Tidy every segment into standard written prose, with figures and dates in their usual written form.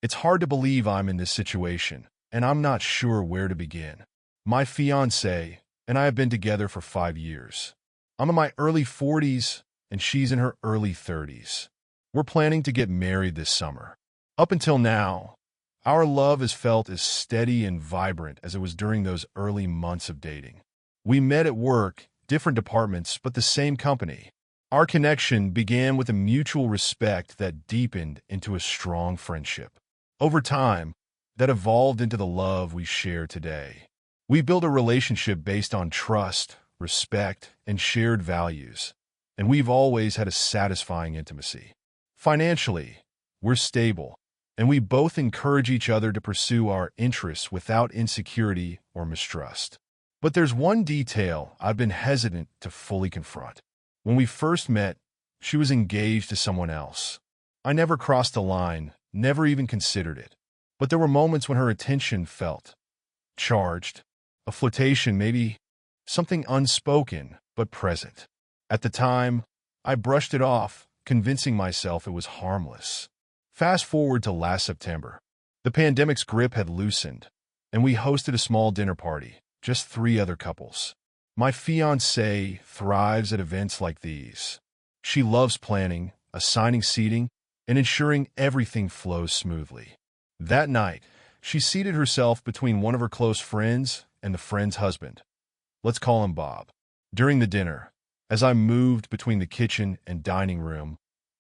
It's hard to believe I'm in this situation, and I'm not sure where to begin. My fiancée and I have been together for 5 years. I'm in my early 40s, and she's in her early 30s. We're planning to get married this summer. Up until now, our love has felt as steady and vibrant as it was during those early months of dating. We met at work, different departments, but the same company. Our connection began with a mutual respect that deepened into a strong friendship. Over time, that evolved into the love we share today. We built a relationship based on trust, respect, and shared values, and we've always had a satisfying intimacy. Financially, we're stable, and we both encourage each other to pursue our interests without insecurity or mistrust. But there's one detail I've been hesitant to fully confront. When we first met, she was engaged to someone else. I never crossed the line, never even considered it. But there were moments when her attention felt charged, a flirtation, maybe something unspoken but present. At the time, I brushed it off, convincing myself it was harmless. Fast forward to last September. The pandemic's grip had loosened, and we hosted a small dinner party, just 3 other couples. My fiancée thrives at events like these. She loves planning, assigning seating, and ensuring everything flows smoothly. That night, she seated herself between one of her close friends and the friend's husband. Let's call him Bob. During the dinner, as I moved between the kitchen and dining room,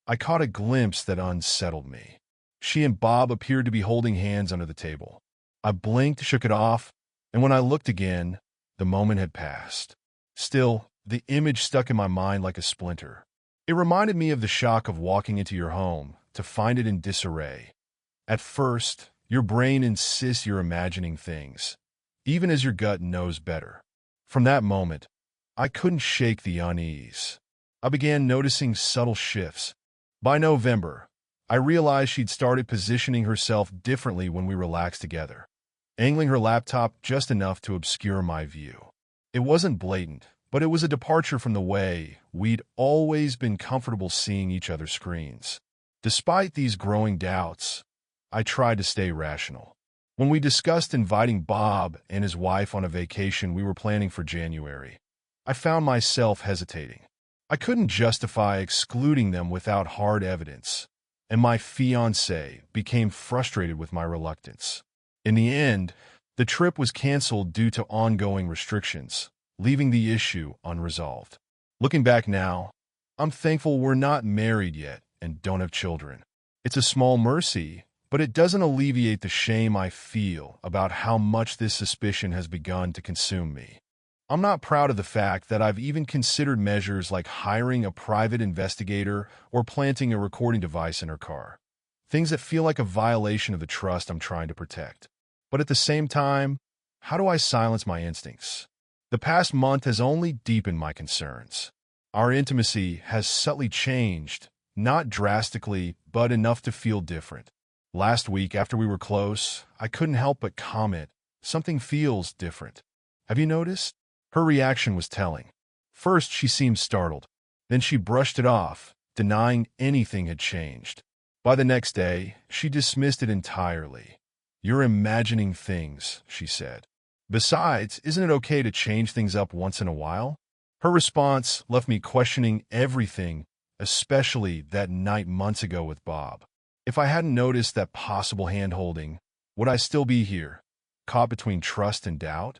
I caught a glimpse that unsettled me. She and Bob appeared to be holding hands under the table. I blinked, shook it off, and when I looked again, the moment had passed. Still, the image stuck in my mind like a splinter. It reminded me of the shock of walking into your home to find it in disarray. At first, your brain insists you're imagining things, even as your gut knows better. From that moment, I couldn't shake the unease. I began noticing subtle shifts. By November, I realized she'd started positioning herself differently when we relaxed together, angling her laptop just enough to obscure my view. It wasn't blatant, but it was a departure from the way we'd always been comfortable seeing each other's screens. Despite these growing doubts, I tried to stay rational. When we discussed inviting Bob and his wife on a vacation we were planning for January, I found myself hesitating. I couldn't justify excluding them without hard evidence, and my fiancée became frustrated with my reluctance. In the end, the trip was canceled due to ongoing restrictions, leaving the issue unresolved. Looking back now, I'm thankful we're not married yet and don't have children. It's a small mercy, but it doesn't alleviate the shame I feel about how much this suspicion has begun to consume me. I'm not proud of the fact that I've even considered measures like hiring a private investigator or planting a recording device in her car. Things that feel like a violation of the trust I'm trying to protect. But at the same time, how do I silence my instincts? The past month has only deepened my concerns. Our intimacy has subtly changed, not drastically, but enough to feel different. Last week, after we were close, I couldn't help but comment, "Something feels different. Have you noticed?" Her reaction was telling. First, she seemed startled. Then she brushed it off, denying anything had changed. By the next day, she dismissed it entirely. "You're imagining things," she said. "Besides, isn't it okay to change things up once in a while?" Her response left me questioning everything, especially that night months ago with Bob. If I hadn't noticed that possible hand-holding, would I still be here, caught between trust and doubt?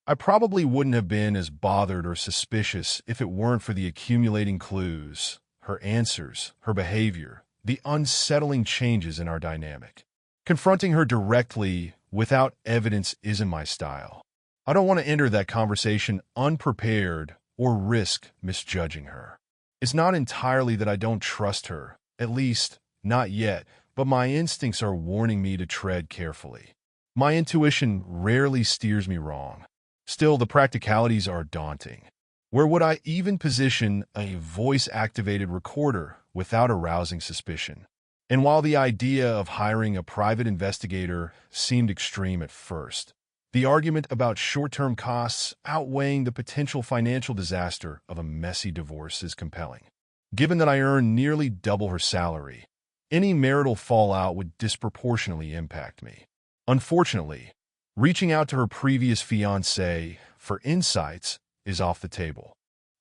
I probably wouldn't have been as bothered or suspicious if it weren't for the accumulating clues, her answers, her behavior, the unsettling changes in our dynamic. Confronting her directly without evidence isn't my style. I don't want to enter that conversation unprepared or risk misjudging her. It's not entirely that I don't trust her, at least not yet, but my instincts are warning me to tread carefully. My intuition rarely steers me wrong. Still, the practicalities are daunting. Where would I even position a voice-activated recorder without arousing suspicion? And while the idea of hiring a private investigator seemed extreme at first, the argument about short-term costs outweighing the potential financial disaster of a messy divorce is compelling. Given that I earn nearly double her salary, Any marital fallout would disproportionately impact me. Unfortunately, reaching out to her previous fiancé for insights is off the table.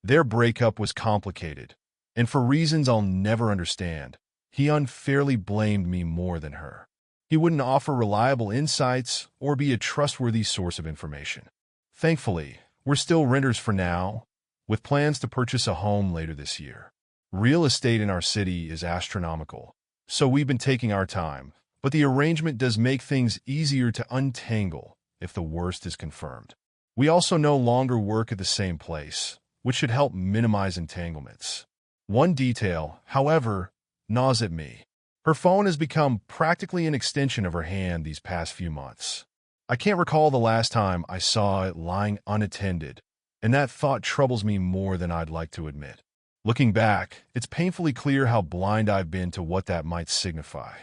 Their breakup was complicated, and for reasons I'll never understand, he unfairly blamed me more than her. He wouldn't offer reliable insights or be a trustworthy source of information. Thankfully, we're still renters for now, with plans to purchase a home later this year. Real estate in our city is astronomical, so we've been taking our time, but the arrangement does make things easier to untangle if the worst is confirmed. We also no longer work at the same place, which should help minimize entanglements. One detail, however, gnaws at me. Her phone has become practically an extension of her hand these past few months. I can't recall the last time I saw it lying unattended, and that thought troubles me more than I'd like to admit. Looking back, it's painfully clear how blind I've been to what that might signify.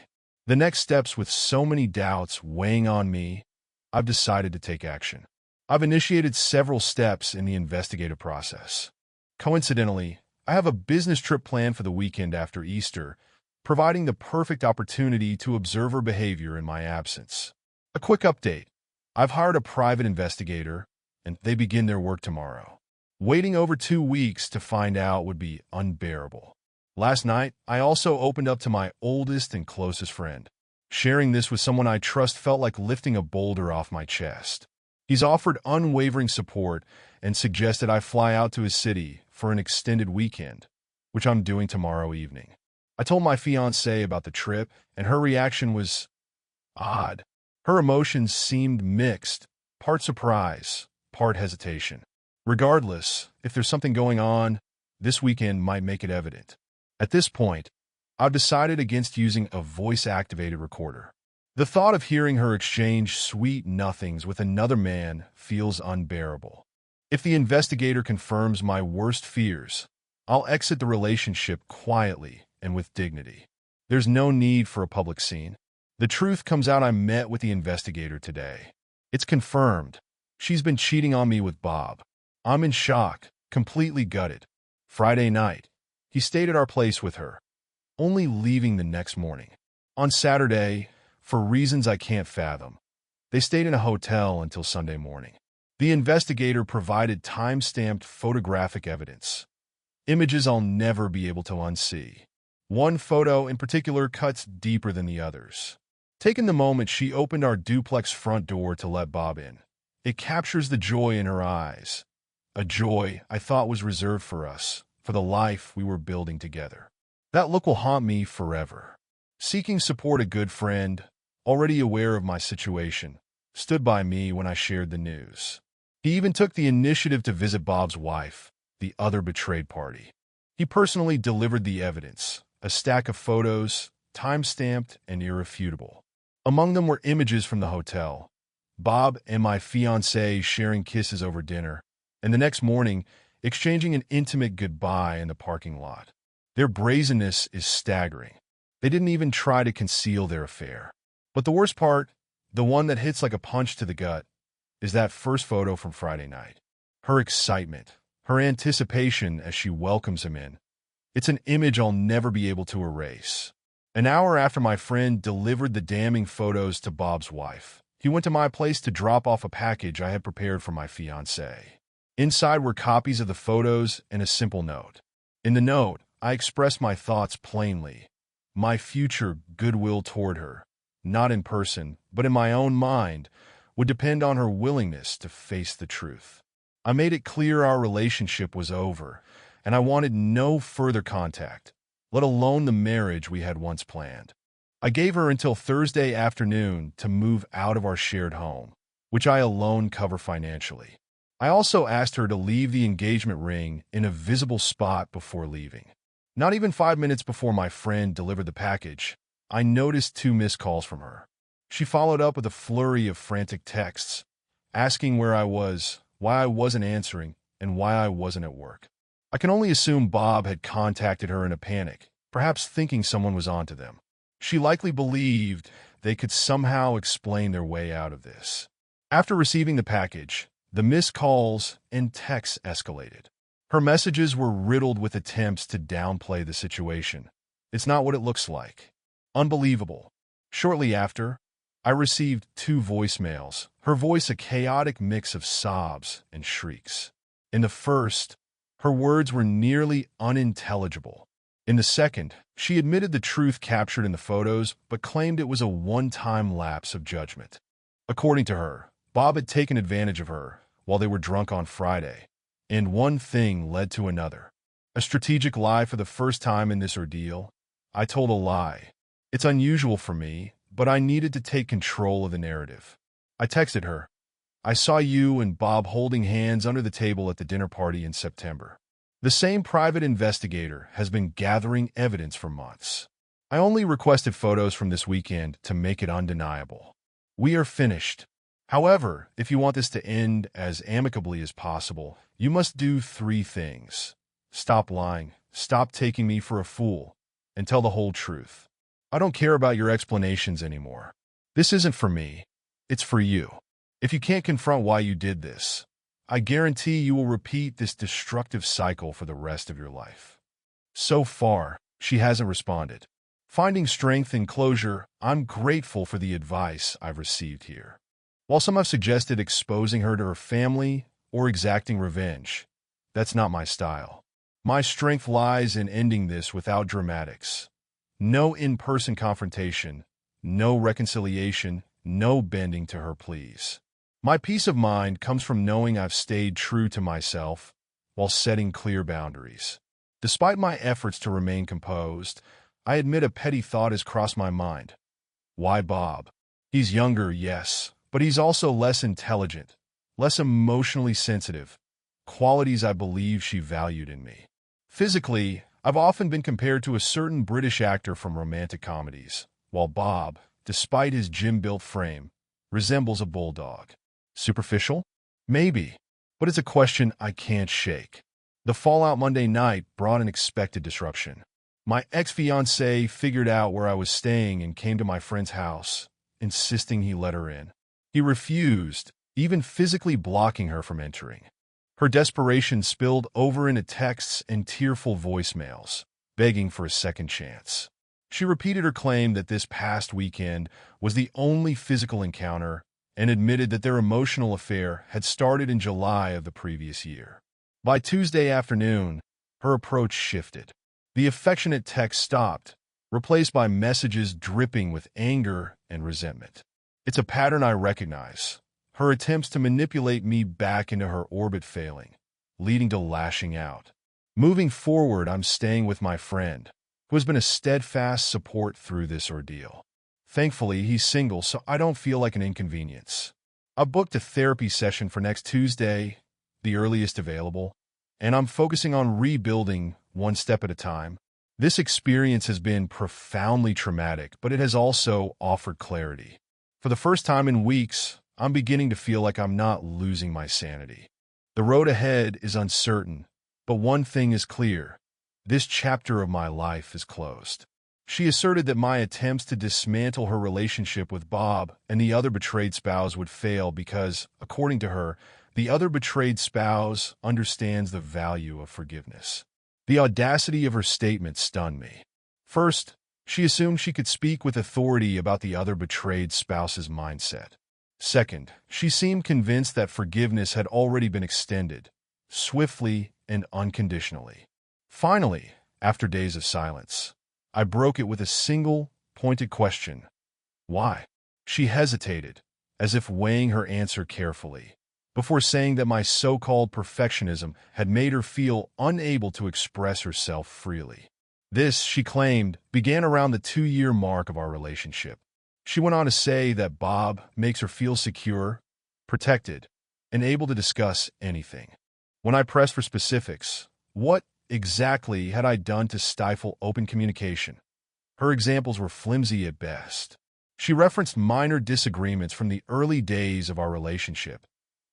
The next steps, with so many doubts weighing on me, I've decided to take action. I've initiated several steps in the investigative process. Coincidentally, I have a business trip planned for the weekend after Easter, providing the perfect opportunity to observe her behavior in my absence. A quick update. I've hired a private investigator, and they begin their work tomorrow. Waiting over 2 weeks to find out would be unbearable. Last night, I also opened up to my oldest and closest friend. Sharing this with someone I trust felt like lifting a boulder off my chest. He's offered unwavering support and suggested I fly out to his city for an extended weekend, which I'm doing tomorrow evening. I told my fiancée about the trip, and her reaction was odd. Her emotions seemed mixed, part surprise, part hesitation. Regardless, if there's something going on, this weekend might make it evident. At this point, I've decided against using a voice-activated recorder. The thought of hearing her exchange sweet nothings with another man feels unbearable. If the investigator confirms my worst fears, I'll exit the relationship quietly and with dignity. There's no need for a public scene. The truth comes out. I met with the investigator today. It's confirmed. She's been cheating on me with Bob. I'm in shock, completely gutted. Friday night, he stayed at our place with her, only leaving the next morning. On Saturday, for reasons I can't fathom, they stayed in a hotel until Sunday morning. The investigator provided time-stamped photographic evidence, images I'll never be able to unsee. One photo in particular cuts deeper than the others. Taken the moment she opened our duplex front door to let Bob in, it captures the joy in her eyes, a joy I thought was reserved for us, for the life we were building together. That look will haunt me forever. Seeking support, a good friend, already aware of my situation, stood by me when I shared the news. He even took the initiative to visit Bob's wife, the other betrayed party. He personally delivered the evidence, a stack of photos, time-stamped and irrefutable. Among them were images from the hotel, Bob and my fiancée sharing kisses over dinner, and the next morning, exchanging an intimate goodbye in the parking lot. Their brazenness is staggering. They didn't even try to conceal their affair. But the worst part, the one that hits like a punch to the gut, is that first photo from Friday night. Her excitement, her anticipation as she welcomes him in. It's an image I'll never be able to erase. An hour after my friend delivered the damning photos to Bob's wife, he went to my place to drop off a package I had prepared for my fiancée. Inside were copies of the photos and a simple note. In the note, I expressed my thoughts plainly. My future goodwill toward her, not in person, but in my own mind, would depend on her willingness to face the truth. I made it clear our relationship was over, and I wanted no further contact, let alone the marriage we had once planned. I gave her until Thursday afternoon to move out of our shared home, which I alone cover financially. I also asked her to leave the engagement ring in a visible spot before leaving. Not even 5 minutes before my friend delivered the package, I noticed 2 missed calls from her. She followed up with a flurry of frantic texts, asking where I was, why I wasn't answering, and why I wasn't at work. I can only assume Bob had contacted her in a panic, perhaps thinking someone was onto them. She likely believed they could somehow explain their way out of this. After receiving the package, the missed calls and texts escalated. Her messages were riddled with attempts to downplay the situation. It's not what it looks like. Unbelievable. Shortly after, I received 2 voicemails, her voice a chaotic mix of sobs and shrieks. In the first, her words were nearly unintelligible. In the second, she admitted the truth captured in the photos but claimed it was a one-time lapse of judgment. According to her, Bob had taken advantage of her while they were drunk on Friday, and one thing led to another. A strategic lie for the first time in this ordeal. I told a lie. It's unusual for me, but I needed to take control of the narrative. I texted her, "I saw you and Bob holding hands under the table at the dinner party in September." The same private investigator has been gathering evidence for months. I only requested photos from this weekend to make it undeniable. We are finished. However, if you want this to end as amicably as possible, you must do 3 things. Stop lying, stop taking me for a fool, and tell the whole truth. I don't care about your explanations anymore. This isn't for me. It's for you. If you can't confront why you did this, I guarantee you will repeat this destructive cycle for the rest of your life. So far, she hasn't responded. Finding strength in closure, I'm grateful for the advice I've received here. While some have suggested exposing her to her family or exacting revenge, that's not my style. My strength lies in ending this without dramatics. No in-person confrontation, no reconciliation, no bending to her pleas. My peace of mind comes from knowing I've stayed true to myself while setting clear boundaries. Despite my efforts to remain composed, I admit a petty thought has crossed my mind. Why Bob? He's younger, yes, but he's also less intelligent, less emotionally sensitive, qualities I believe she valued in me. Physically, I've often been compared to a certain British actor from romantic comedies, while Bob, despite his gym-built frame, resembles a bulldog. Superficial? Maybe, but it's a question I can't shake. The fallout Monday night brought an expected disruption. My ex-fiancé figured out where I was staying and came to my friend's house, insisting he let her in. He refused, even physically blocking her from entering. Her desperation spilled over into texts and tearful voicemails, begging for a second chance. She repeated her claim that this past weekend was the only physical encounter and admitted that their emotional affair had started in July of the previous year. By Tuesday afternoon, her approach shifted. The affectionate text stopped, replaced by messages dripping with anger and resentment. It's a pattern I recognize. Her attempts to manipulate me back into her orbit failing, leading to lashing out. Moving forward, I'm staying with my friend, who has been a steadfast support through this ordeal. Thankfully, he's single, so I don't feel like an inconvenience. I've booked a therapy session for next Tuesday, the earliest available, and I'm focusing on rebuilding one step at a time. This experience has been profoundly traumatic, but it has also offered clarity. For the first time in weeks, I'm beginning to feel like I'm not losing my sanity. The road ahead is uncertain, but one thing is clear. This chapter of my life is closed. She asserted that my attempts to dismantle her relationship with Bob and the other betrayed spouse would fail because, according to her, the other betrayed spouse understands the value of forgiveness. The audacity of her statement stunned me. First, she assumed she could speak with authority about the other betrayed spouse's mindset. Second, she seemed convinced that forgiveness had already been extended, swiftly and unconditionally. Finally, after days of silence, I broke it with a single, pointed question. Why? She hesitated, as if weighing her answer carefully, before saying that my so-called perfectionism had made her feel unable to express herself freely. This, she claimed, began around the 2-year mark of our relationship. She went on to say that Bob makes her feel secure, protected, and able to discuss anything. When I pressed for specifics, what exactly had I done to stifle open communication? Her examples were flimsy at best. She referenced minor disagreements from the early days of our relationship,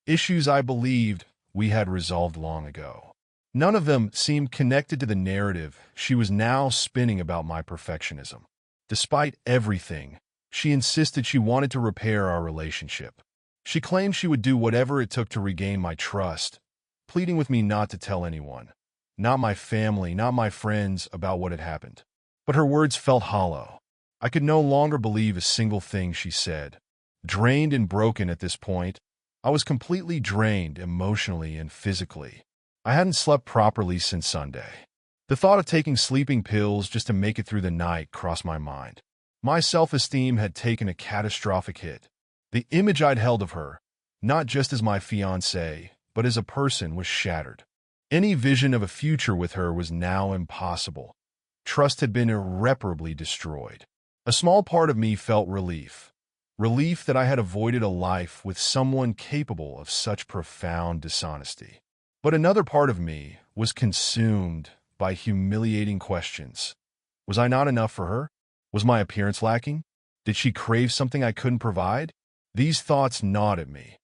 issues I believed we had resolved long ago. None of them seemed connected to the narrative she was now spinning about my perfectionism. Despite everything, she insisted she wanted to repair our relationship. She claimed she would do whatever it took to regain my trust, pleading with me not to tell anyone, not my family, not my friends, about what had happened. But her words felt hollow. I could no longer believe a single thing she said. Drained and broken at this point, I was completely drained emotionally and physically. I hadn't slept properly since Sunday. The thought of taking sleeping pills just to make it through the night crossed my mind. My self-esteem had taken a catastrophic hit. The image I'd held of her, not just as my fiancée, but as a person, was shattered. Any vision of a future with her was now impossible. Trust had been irreparably destroyed. A small part of me felt relief. Relief that I had avoided a life with someone capable of such profound dishonesty. But another part of me was consumed by humiliating questions. Was I not enough for her? Was my appearance lacking? Did she crave something I couldn't provide? These thoughts gnawed at me.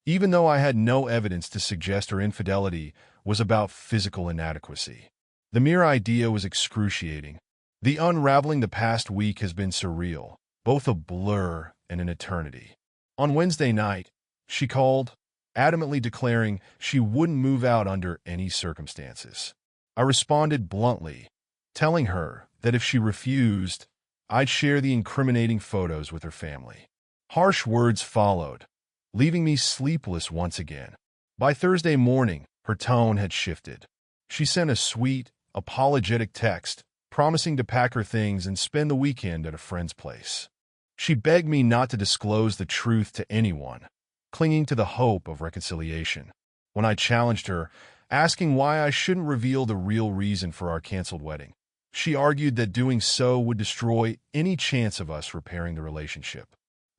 Even though I had no evidence to suggest her infidelity was about physical inadequacy. The mere idea was excruciating. The unraveling the past week has been surreal, both a blur and an eternity. On Wednesday night, she called, adamantly declaring she wouldn't move out under any circumstances. I responded bluntly, telling her that if she refused, I'd share the incriminating photos with her family. Harsh words followed, leaving me sleepless once again. By Thursday morning, her tone had shifted. She sent a sweet, apologetic text, promising to pack her things and spend the weekend at a friend's place. She begged me not to disclose the truth to anyone, clinging to the hope of reconciliation. When I challenged her, asking why I shouldn't reveal the real reason for our canceled wedding, she argued that doing so would destroy any chance of us repairing the relationship.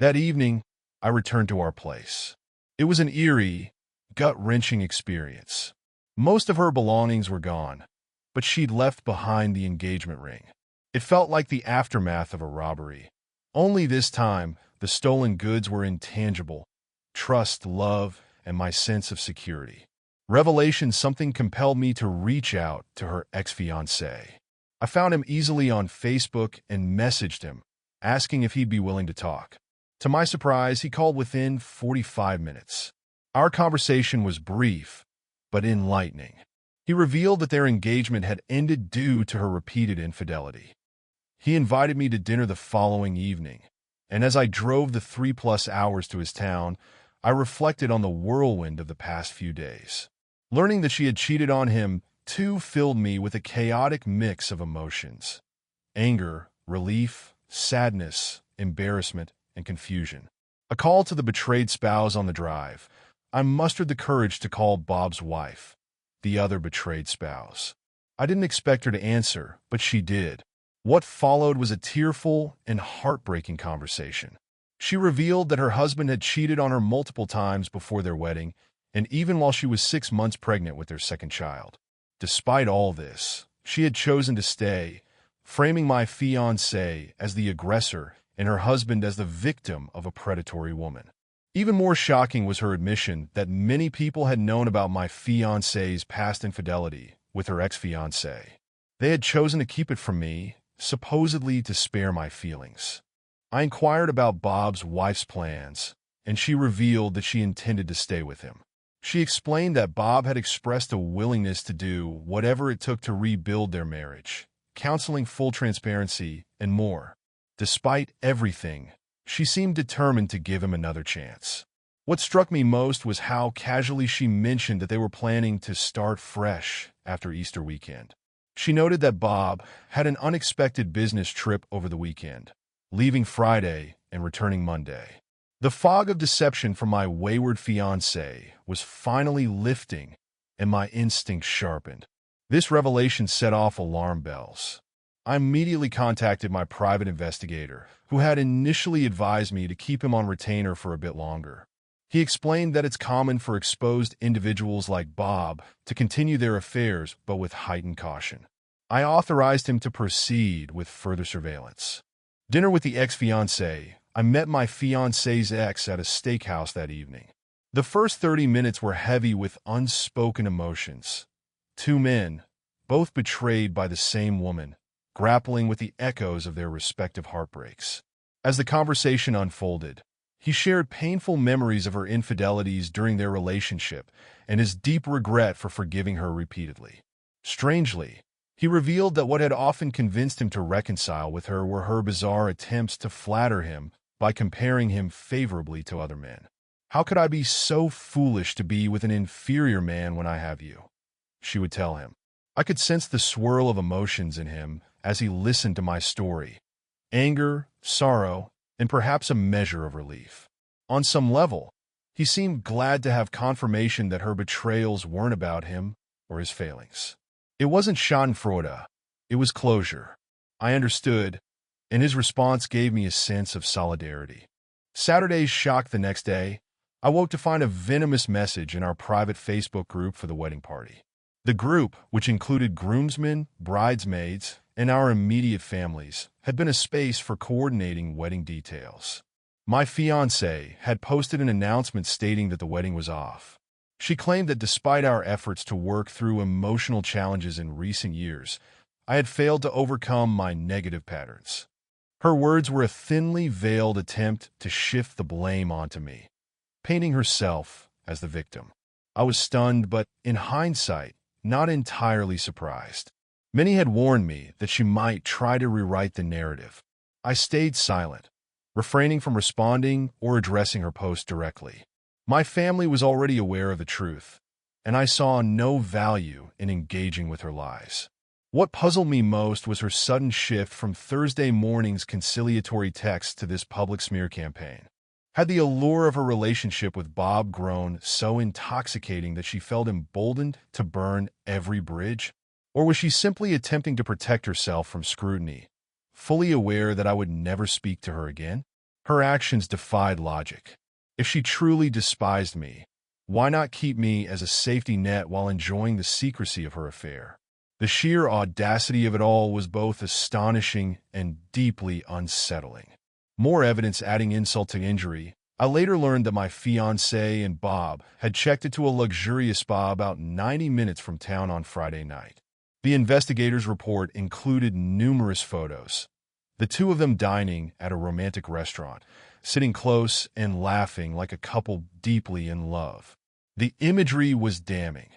That evening, I returned to our place. It was an eerie, gut-wrenching experience. Most of her belongings were gone, but she'd left behind the engagement ring. It felt like the aftermath of a robbery. Only this time, the stolen goods were intangible: trust, love, and my sense of security. Revelation: something compelled me to reach out to her ex-fiancé. I found him easily on Facebook and messaged him, asking if he'd be willing to talk. To my surprise, he called within 45 minutes. Our conversation was brief, but enlightening. He revealed that their engagement had ended due to her repeated infidelity. He invited me to dinner the following evening, and as I drove the 3+ hours to his town, I reflected on the whirlwind of the past few days. Learning that she had cheated on him, too, filled me with a chaotic mix of emotions: anger, relief, sadness, embarrassment, and confusion. A call to the betrayed spouse on the drive. I mustered the courage to call Bob's wife, the other betrayed spouse. I didn't expect her to answer, but she did. What followed was a tearful and heartbreaking conversation. She revealed that her husband had cheated on her multiple times before their wedding, and even while she was 6 months pregnant with their second child. Despite all this, she had chosen to stay, framing my fiancé as the aggressor and her husband as the victim of a predatory woman. Even more shocking was her admission that many people had known about my fiancé's past infidelity with her ex-fiancé. They had chosen to keep it from me, supposedly to spare my feelings. I inquired about Bob's wife's plans, and she revealed that she intended to stay with him. She explained that Bob had expressed a willingness to do whatever it took to rebuild their marriage, counseling, full transparency, and more. Despite everything, she seemed determined to give him another chance. What struck me most was how casually she mentioned that they were planning to start fresh after Easter weekend. She noted that Bob had an unexpected business trip over the weekend, leaving Friday and returning Monday. The fog of deception from my wayward fiancé was finally lifting, and my instincts sharpened. This revelation set off alarm bells. I immediately contacted my private investigator, who had initially advised me to keep him on retainer for a bit longer. He explained that it's common for exposed individuals like Bob to continue their affairs, but with heightened caution. I authorized him to proceed with further surveillance. Dinner with the ex-fiancé. I met my fiancé's ex at a steakhouse that evening. The first 30 minutes were heavy with unspoken emotions. Two men, both betrayed by the same woman, grappling with the echoes of their respective heartbreaks. As the conversation unfolded, he shared painful memories of her infidelities during their relationship and his deep regret for forgiving her repeatedly. Strangely, He revealed that what had often convinced him to reconcile with her were her bizarre attempts to flatter him by comparing him favorably to other men. "How could I be so foolish to be with an inferior man when I have you?" she would tell him. I could sense the swirl of emotions in him as he listened to my story: anger, sorrow, and perhaps a measure of relief. On some level, he seemed glad to have confirmation that her betrayals weren't about him or his failings. It wasn't schadenfreude, it was closure. I understood, and his response gave me a sense of solidarity. Saturday's shock the next day, I woke to find a venomous message in our private Facebook group for the wedding party. The group, which included groomsmen, bridesmaids, and our immediate families, had been a space for coordinating wedding details. My fiancée had posted an announcement stating that the wedding was off. She claimed that despite our efforts to work through emotional challenges in recent years, I had failed to overcome my negative patterns. Her words were a thinly veiled attempt to shift the blame onto me, painting herself as the victim. I was stunned, but in hindsight, not entirely surprised. Many had warned me that she might try to rewrite the narrative. I stayed silent, refraining from responding or addressing her post directly. My family was already aware of the truth, and I saw no value in engaging with her lies. What puzzled me most was her sudden shift from Thursday morning's conciliatory text to this public smear campaign. Had the allure of her relationship with Bob grown so intoxicating that she felt emboldened to burn every bridge? Or was she simply attempting to protect herself from scrutiny, fully aware that I would never speak to her again? Her actions defied logic. If she truly despised me, why not keep me as a safety net while enjoying the secrecy of her affair? The sheer audacity of it all was both astonishing and deeply unsettling. More evidence adding insult to injury, I later learned that my fiancé and Bob had checked into a luxurious spa about 90 minutes from town on Friday night. The investigator's report included numerous photos, the two of them dining at a romantic restaurant, sitting close and laughing like a couple deeply in love. The imagery was damning,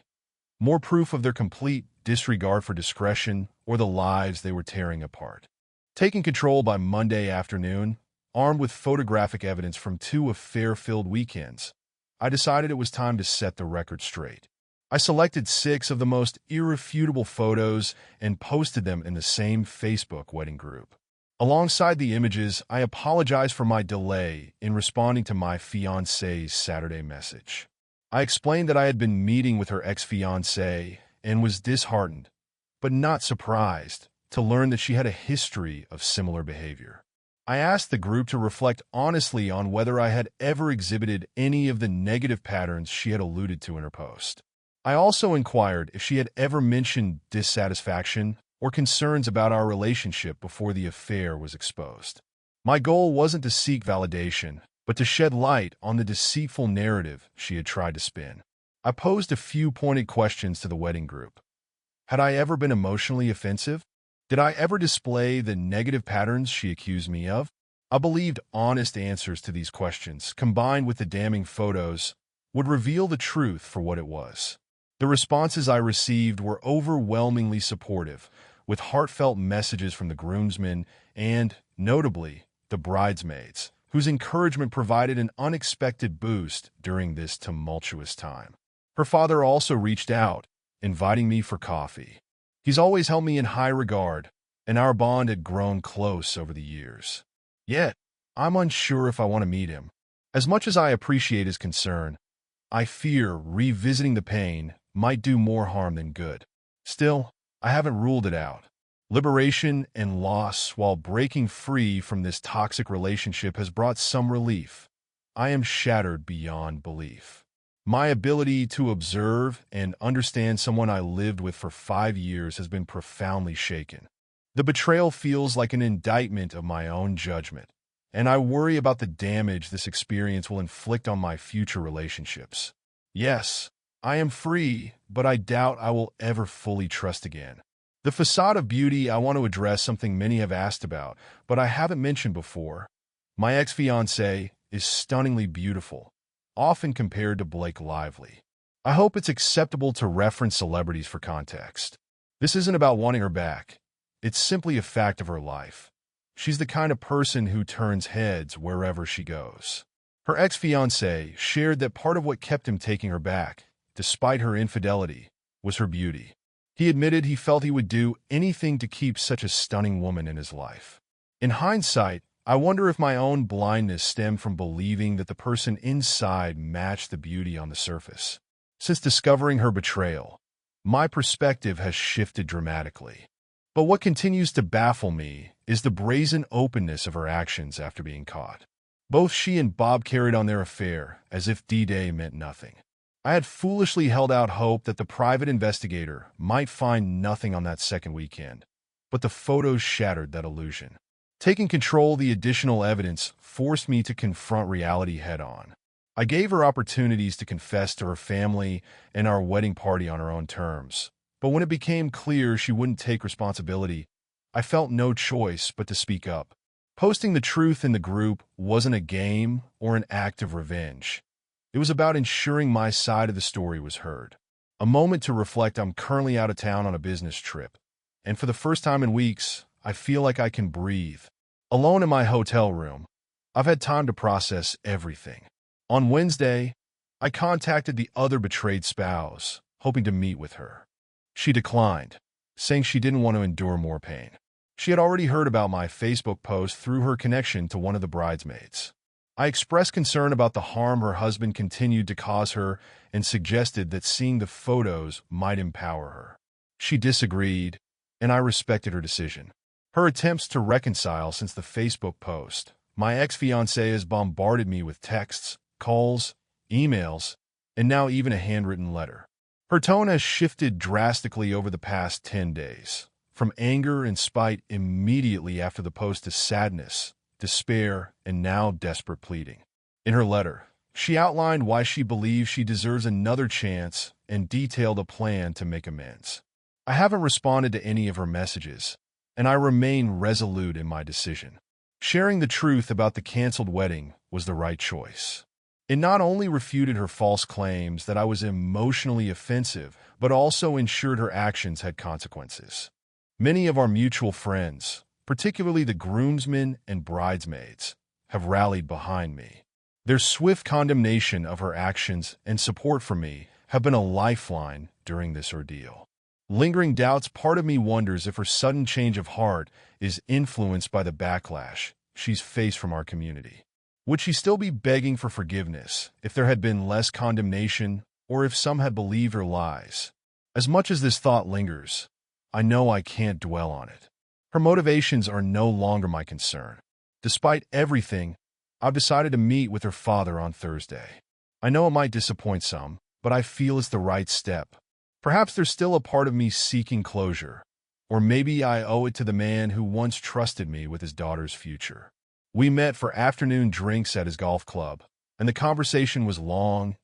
more proof of their complete disregard for discretion or the lives they were tearing apart. Taking control by Monday afternoon, armed with photographic evidence from 2 affair-filled weekends, I decided it was time to set the record straight. I selected 6 of the most irrefutable photos and posted them in the same Facebook wedding group. Alongside the images, I apologized for my delay in responding to my fiancé's Saturday message. I explained that I had been meeting with her ex-fiancé and was disheartened, but not surprised, to learn that she had a history of similar behavior. I asked the group to reflect honestly on whether I had ever exhibited any of the negative patterns she had alluded to in her post. I also inquired if she had ever mentioned dissatisfaction or concerns about our relationship before the affair was exposed. My goal wasn't to seek validation, but to shed light on the deceitful narrative she had tried to spin. I posed a few pointed questions to the wedding group. Had I ever been emotionally offensive? Did I ever display the negative patterns she accused me of? I believed honest answers to these questions, combined with the damning photos, would reveal the truth for what it was. The responses I received were overwhelmingly supportive, with heartfelt messages from the groomsmen and, notably, the bridesmaids, whose encouragement provided an unexpected boost during this tumultuous time. Her father also reached out, inviting me for coffee. He's always held me in high regard, and our bond had grown close over the years. Yet, I'm unsure if I want to meet him. As much as I appreciate his concern, I fear revisiting the pain might do more harm than good. Still, I haven't ruled it out. Liberation and loss while breaking free from this toxic relationship has brought some relief. I am shattered beyond belief. My ability to observe and understand someone I lived with for 5 years has been profoundly shaken. The betrayal feels like an indictment of my own judgment, and I worry about the damage this experience will inflict on my future relationships. Yes, I am free, but I doubt I will ever fully trust again. The facade of beauty, I want to address something many have asked about, but I haven't mentioned before. My ex-fiancée is stunningly beautiful, often compared to Blake Lively. I hope it's acceptable to reference celebrities for context. This isn't about wanting her back. It's simply a fact of her life. She's the kind of person who turns heads wherever she goes. Her ex-fiancé shared that part of what kept him taking her back, despite her infidelity, was her beauty. He admitted he felt he would do anything to keep such a stunning woman in his life. In hindsight, I wonder if my own blindness stemmed from believing that the person inside matched the beauty on the surface. Since discovering her betrayal, my perspective has shifted dramatically. But what continues to baffle me is the brazen openness of her actions after being caught. Both she and Bob carried on their affair as if D-Day meant nothing. I had foolishly held out hope that the private investigator might find nothing on that second weekend, but the photos shattered that illusion. Taking control of the additional evidence forced me to confront reality head-on. I gave her opportunities to confess to her family and our wedding party on her own terms, but when it became clear she wouldn't take responsibility, I felt no choice but to speak up. Posting the truth in the group wasn't a game or an act of revenge. It was about ensuring my side of the story was heard. A moment to reflect. I'm currently out of town on a business trip, and for the first time in weeks, I feel like I can breathe. Alone in my hotel room, I've had time to process everything. On Wednesday, I contacted the other betrayed spouse, hoping to meet with her. She declined, saying she didn't want to endure more pain. She had already heard about my Facebook post through her connection to one of the bridesmaids. I expressed concern about the harm her husband continued to cause her and suggested that seeing the photos might empower her. She disagreed, and I respected her decision. Her attempts to reconcile since the Facebook post. My ex-fiancé has bombarded me with texts, calls, emails, and now even a handwritten letter. Her tone has shifted drastically over the past 10 days, from anger and spite immediately after the post to sadness, despair, and now desperate pleading. In her letter, she outlined why she believes she deserves another chance and detailed a plan to make amends. I haven't responded to any of her messages, and I remain resolute in my decision. Sharing the truth about the canceled wedding was the right choice. It not only refuted her false claims that I was emotionally offensive, but also ensured her actions had consequences. Many of our mutual friends, particularly the groomsmen and bridesmaids, have rallied behind me. Their swift condemnation of her actions and support for me have been a lifeline during this ordeal. Lingering doubts, part of me wonders if her sudden change of heart is influenced by the backlash she's faced from our community. Would she still be begging for forgiveness if there had been less condemnation or if some had believed her lies? As much as this thought lingers, I know I can't dwell on it. Her motivations are no longer my concern. Despite everything, I've decided to meet with her father on Thursday. I know it might disappoint some, but I feel it's the right step. Perhaps there's still a part of me seeking closure, or maybe I owe it to the man who once trusted me with his daughter's future. We met for afternoon drinks at his golf club, and the conversation was long,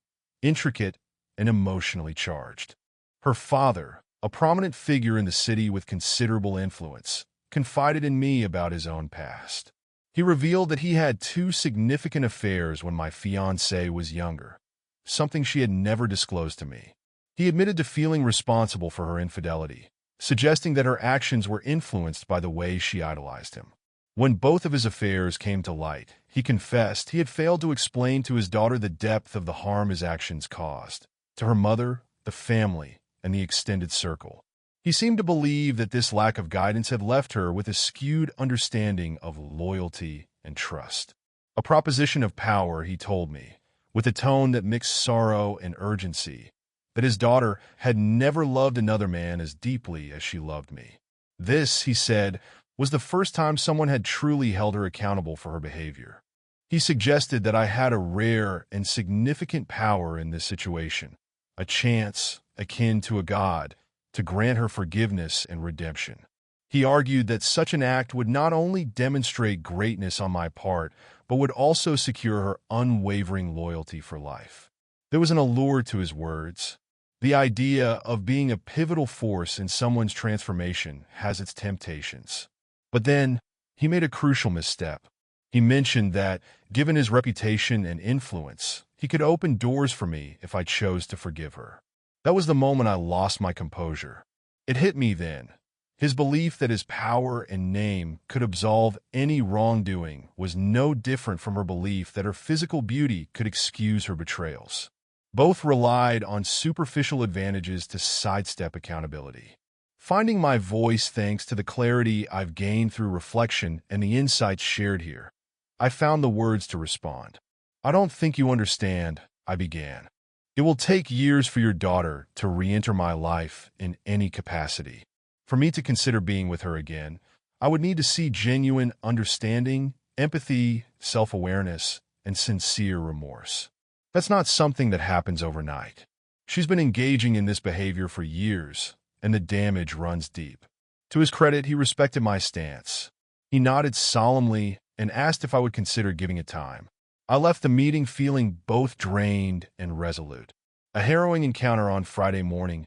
intricate, and emotionally charged. Her father, a prominent figure in the city with considerable influence, confided in me about his own past. He revealed that he had 2 significant affairs when my fiancée was younger, something she had never disclosed to me. He admitted to feeling responsible for her infidelity, suggesting that her actions were influenced by the way she idolized him. When both of his affairs came to light, he confessed he had failed to explain to his daughter the depth of the harm his actions caused, to her mother, the family, and the extended circle. He seemed to believe that this lack of guidance had left her with a skewed understanding of loyalty and trust. A proposition of power, he told me, with a tone that mixed sorrow and urgency, that his daughter had never loved another man as deeply as she loved me. This, he said, was the first time someone had truly held her accountable for her behavior. He suggested that I had a rare and significant power in this situation, a chance akin to a god, to grant her forgiveness and redemption. He argued that such an act would not only demonstrate greatness on my part, but would also secure her unwavering loyalty for life. There was an allure to his words. The idea of being a pivotal force in someone's transformation has its temptations. But then, he made a crucial misstep. He mentioned that, given his reputation and influence, he could open doors for me if I chose to forgive her. That was the moment I lost my composure. It hit me then. His belief that his power and name could absolve any wrongdoing was no different from her belief that her physical beauty could excuse her betrayals. Both relied on superficial advantages to sidestep accountability. Finding my voice thanks to the clarity I've gained through reflection and the insights shared here, I found the words to respond. "I don't think you understand," I began. "It will take years for your daughter to re-enter my life in any capacity. For me to consider being with her again, I would need to see genuine understanding, empathy, self-awareness, and sincere remorse. That's not something that happens overnight. She's been engaging in this behavior for years, and the damage runs deep." To his credit, he respected my stance. He nodded solemnly and asked if I would consider giving it time. I left the meeting feeling both drained and resolute. A harrowing encounter on Friday morning.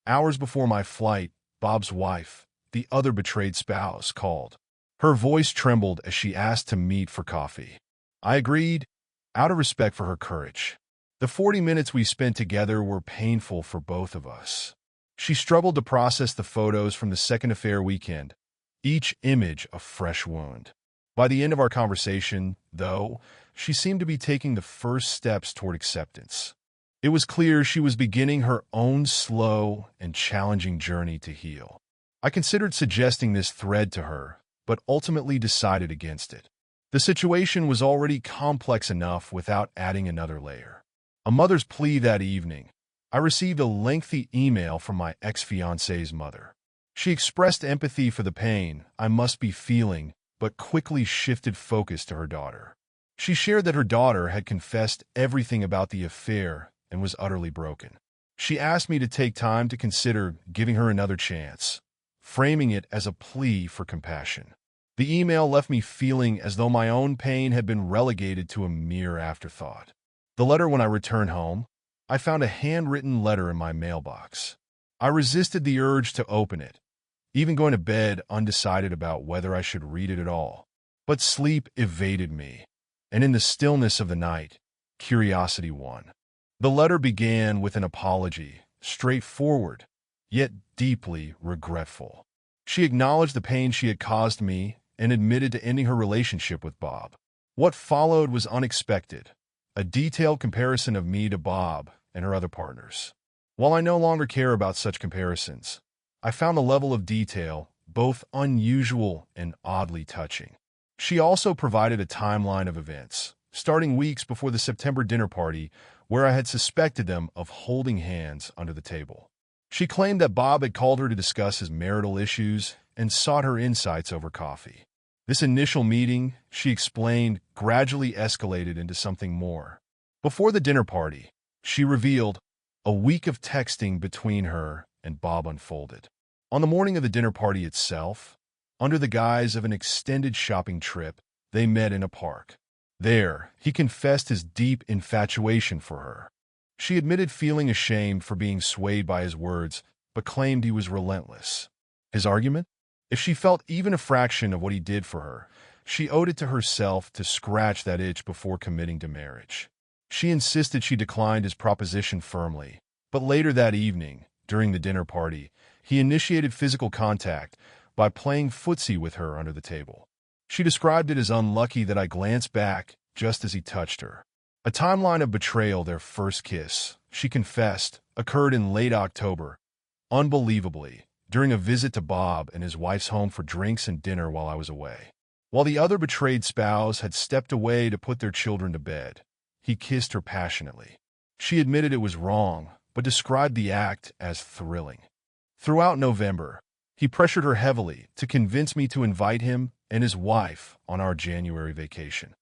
Hours before my flight, Bob's wife, the other betrayed spouse, called. Her voice trembled as she asked to meet for coffee. I agreed, out of respect for her courage. The 40 minutes we spent together were painful for both of us. She struggled to process the photos from the second affair weekend, each image a fresh wound. By the end of our conversation, though, she seemed to be taking the first steps toward acceptance. It was clear she was beginning her own slow and challenging journey to heal. I considered suggesting this thread to her, but ultimately decided against it. The situation was already complex enough without adding another layer. A mother's plea that evening. I received a lengthy email from my ex-fiancée's mother. She expressed empathy for the pain I must be feeling, but quickly shifted focus to her daughter. She shared that her daughter had confessed everything about the affair and was utterly broken. She asked me to take time to consider giving her another chance, framing it as a plea for compassion. The email left me feeling as though my own pain had been relegated to a mere afterthought. The letter, when I returned home, I found a handwritten letter in my mailbox. I resisted the urge to open it, even going to bed undecided about whether I should read it at all. But sleep evaded me, and in the stillness of the night, curiosity won. The letter began with an apology, straightforward, yet deeply regretful. She acknowledged the pain she had caused me and admitted to ending her relationship with Bob. What followed was unexpected, a detailed comparison of me to Bob and her other partners. While I no longer care about such comparisons, I found the level of detail both unusual and oddly touching. She also provided a timeline of events, starting weeks before the September dinner party where I had suspected them of holding hands under the table. She claimed that Bob had called her to discuss his marital issues and sought her insights over coffee. This initial meeting, she explained, gradually escalated into something more. Before the dinner party, she revealed, a week of texting between her and Bob unfolded. On the morning of the dinner party itself, under the guise of an extended shopping trip, they met in a park. There, he confessed his deep infatuation for her. She admitted feeling ashamed for being swayed by his words, but claimed he was relentless. His argument? If she felt even a fraction of what he did for her, she owed it to herself to scratch that itch before committing to marriage. She insisted she declined his proposition firmly, but later that evening, during the dinner party, he initiated physical contact by playing footsie with her under the table. She described it as unlucky that I glanced back just as he touched her. A timeline of betrayal, their first kiss, she confessed, occurred in late October, unbelievably, during a visit to Bob and his wife's home for drinks and dinner while I was away. While the other betrayed spouse had stepped away to put their children to bed, he kissed her passionately. She admitted it was wrong, but described the act as thrilling. Throughout November, he pressured her heavily to convince me to invite him and his wife on our January vacation.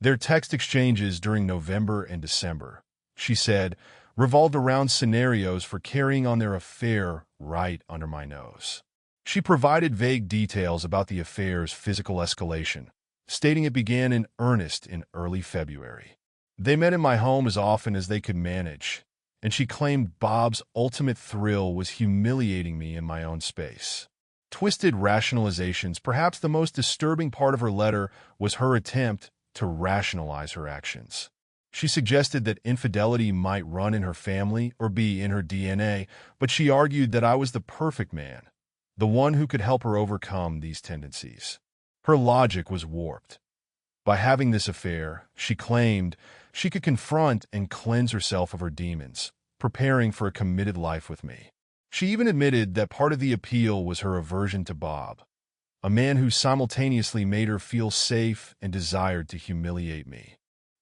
Their text exchanges during November and December, she said, revolved around scenarios for carrying on their affair right under my nose. She provided vague details about the affair's physical escalation, stating it began in earnest in early February. They met in my home as often as they could manage, and she claimed Bob's ultimate thrill was humiliating me in my own space. Twisted rationalizations. Perhaps the most disturbing part of her letter was her attempt to rationalize her actions. She suggested that infidelity might run in her family or be in her DNA, but she argued that I was the perfect man, the one who could help her overcome these tendencies. Her logic was warped. By having this affair, she claimed, she could confront and cleanse herself of her demons, preparing for a committed life with me. She even admitted that part of the appeal was her aversion to Bob, a man who simultaneously made her feel safe and desired to humiliate me.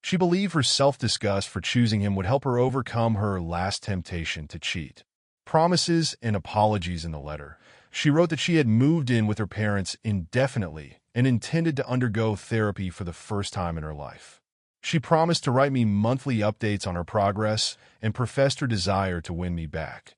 She believed her self-disgust for choosing him would help her overcome her last temptation to cheat. Promises and apologies in the letter. She wrote that she had moved in with her parents indefinitely and intended to undergo therapy for the first time in her life. She promised to write me monthly updates on her progress and professed her desire to win me back,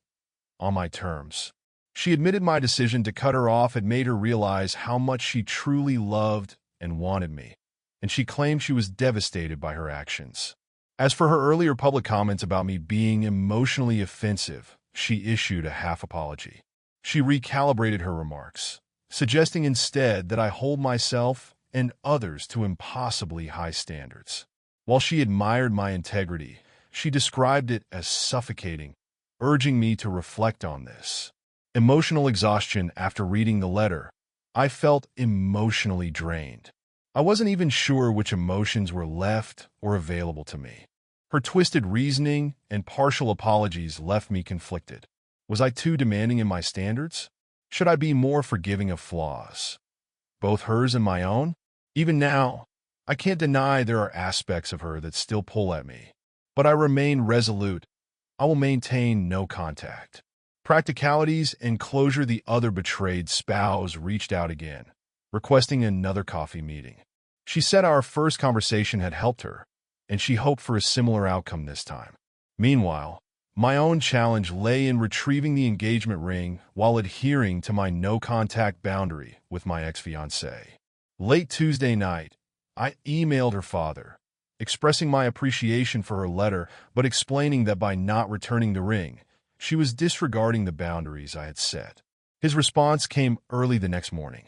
on my terms. She admitted my decision to cut her off had made her realize how much she truly loved and wanted me, and she claimed she was devastated by her actions. As for her earlier public comments about me being emotionally offensive, she issued a half apology. She recalibrated her remarks, suggesting instead that I hold myself and others to impossibly high standards. While she admired my integrity, she described it as suffocating, urging me to reflect on this. Emotional exhaustion after reading the letter. I felt emotionally drained. I wasn't even sure which emotions were left or available to me. Her twisted reasoning and partial apologies left me conflicted. Was I too demanding in my standards? Should I be more forgiving of flaws, both hers and my own? Even now, I can't deny there are aspects of her that still pull at me, but I remain resolute. I will maintain no contact. Practicalities and closure. The other betrayed spouse reached out again, requesting another coffee meeting. She said our first conversation had helped her, and she hoped for a similar outcome this time. Meanwhile, my own challenge lay in retrieving the engagement ring while adhering to my no-contact boundary with my ex-fiancée. Late Tuesday night, I emailed her father, expressing my appreciation for her letter but explaining that by not returning the ring, she was disregarding the boundaries I had set. His response came early the next morning.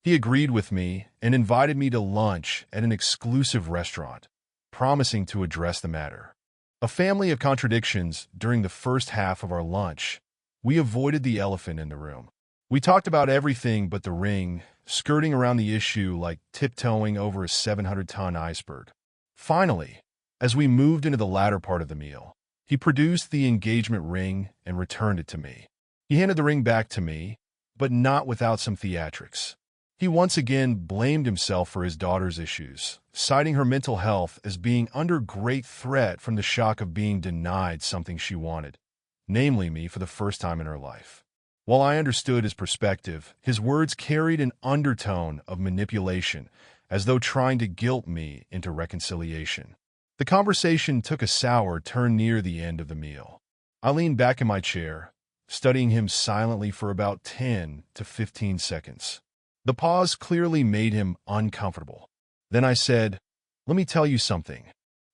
He agreed with me and invited me to lunch at an exclusive restaurant, promising to address the matter. A family of contradictions. During the first half of our lunch, we avoided the elephant in the room. We talked about everything but the ring, skirting around the issue like tiptoeing over a 700-ton iceberg. Finally, as we moved into the latter part of the meal, he produced the engagement ring and returned it to me. He handed the ring back to me, but not without some theatrics. He once again blamed himself for his daughter's issues, citing her mental health as being under great threat from the shock of being denied something she wanted, namely me for the first time in her life. While I understood his perspective, his words carried an undertone of manipulation, as though trying to guilt me into reconciliation. The conversation took a sour turn near the end of the meal. I leaned back in my chair, studying him silently for about 10 to 15 seconds. The pause clearly made him uncomfortable. Then I said, "Let me tell you something.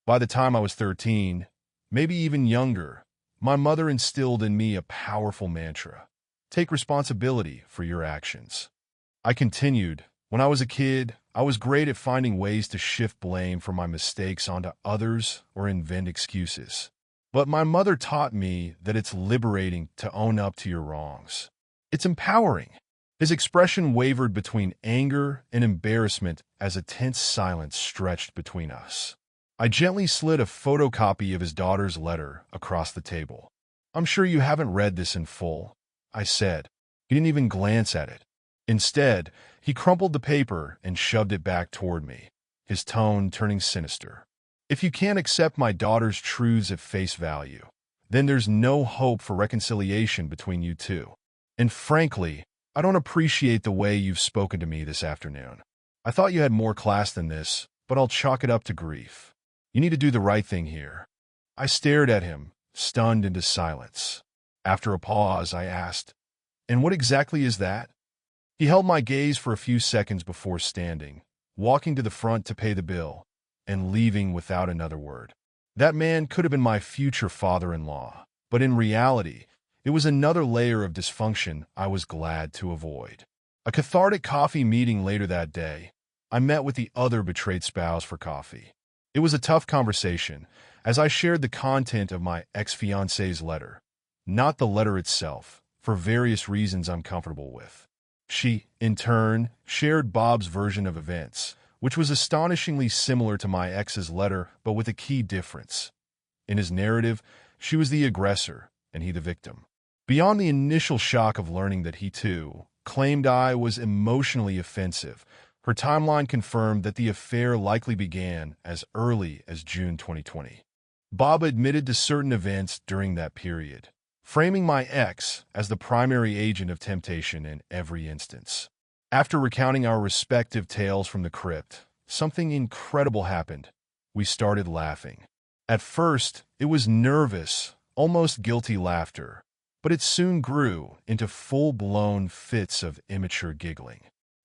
By the time I was 13, maybe even younger, my mother instilled in me a powerful mantra. Take responsibility for your actions." I continued, "When I was a kid, I was great at finding ways to shift blame for my mistakes onto others or invent excuses. But my mother taught me that it's liberating to own up to your wrongs. It's empowering." His expression wavered between anger and embarrassment as a tense silence stretched between us. I gently slid a photocopy of his daughter's letter across the table. "I'm sure you haven't read this in full," I said. He didn't even glance at it. Instead, he crumpled the paper and shoved it back toward me, his tone turning sinister. "If you can't accept my daughter's truths at face value, then there's no hope for reconciliation between you two. And frankly, I don't appreciate the way you've spoken to me this afternoon. I thought you had more class than this, but I'll chalk it up to grief. You need to do the right thing here." I stared at him, stunned into silence. After a pause, I asked, "And what exactly is that?" He held my gaze for a few seconds before standing, walking to the front to pay the bill, and leaving without another word. That man could have been my future father-in-law, but in reality, it was another layer of dysfunction I was glad to avoid. A cathartic coffee meeting later that day, I met with the other betrayed spouse for coffee. It was a tough conversation, as I shared the content of my ex-fiancée's letter, not the letter itself, for various reasons I'm comfortable with. She, in turn, shared Bob's version of events, which was astonishingly similar to my ex's letter, but with a key difference. In his narrative, she was the aggressor, and he the victim. Beyond the initial shock of learning that he, too, claimed I was emotionally offensive, her timeline confirmed that the affair likely began as early as June 2020. Bob admitted to certain events during that period, framing my ex as the primary agent of temptation in every instance. After recounting our respective tales from the crypt, something incredible happened. We started laughing. At first, it was nervous, almost guilty laughter, but it soon grew into full-blown fits of immature giggling.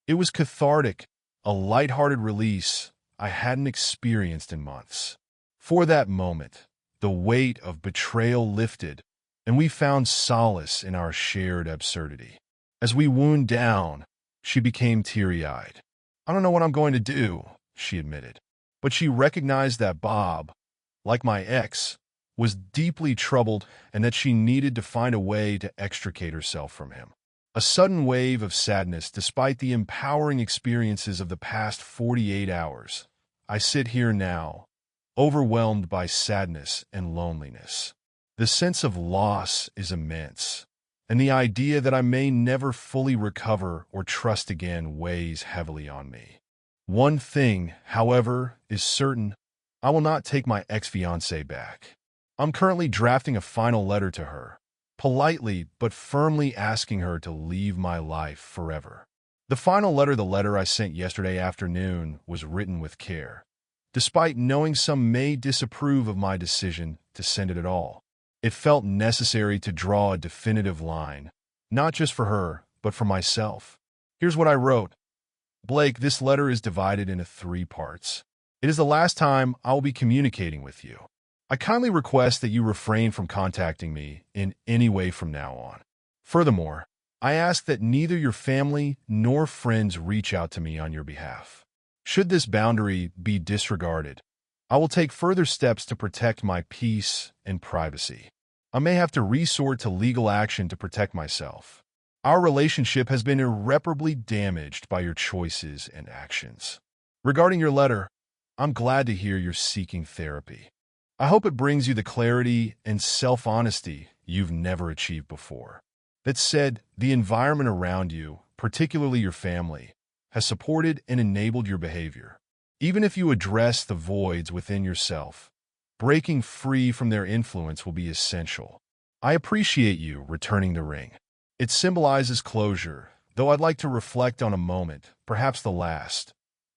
It was cathartic, a lighthearted release I hadn't experienced in months. For that moment, the weight of betrayal lifted, and we found solace in our shared absurdity. As we wound down, she became teary-eyed. "I don't know what I'm going to do," she admitted. But she recognized that Bob, like my ex, was deeply troubled and that she needed to find a way to extricate herself from him. A sudden wave of sadness despite the empowering experiences of the past 48 hours. I sit here now, overwhelmed by sadness and loneliness. The sense of loss is immense, and the idea that I may never fully recover or trust again weighs heavily on me. One thing, however, is certain: I will not take my ex-fiancée back. I'm currently drafting a final letter to her, politely but firmly asking her to leave my life forever. The final letter, the letter I sent yesterday afternoon, was written with care, despite knowing some may disapprove of my decision to send it at all. It felt necessary to draw a definitive line, not just for her, but for myself. Here's what I wrote. Blake, this letter is divided into 3 parts. It is the last time I will be communicating with you. I kindly request that you refrain from contacting me in any way from now on. Furthermore, I ask that neither your family nor friends reach out to me on your behalf. Should this boundary be disregarded, I will take further steps to protect my peace and privacy. I may have to resort to legal action to protect myself. Our relationship has been irreparably damaged by your choices and actions. Regarding your letter, I'm glad to hear you're seeking therapy. I hope it brings you the clarity and self-honesty you've never achieved before. That said, the environment around you, particularly your family, has supported and enabled your behavior. Even if you address the voids within yourself, breaking free from their influence will be essential. I appreciate you returning the ring. It symbolizes closure, though I'd like to reflect on a moment, perhaps the last,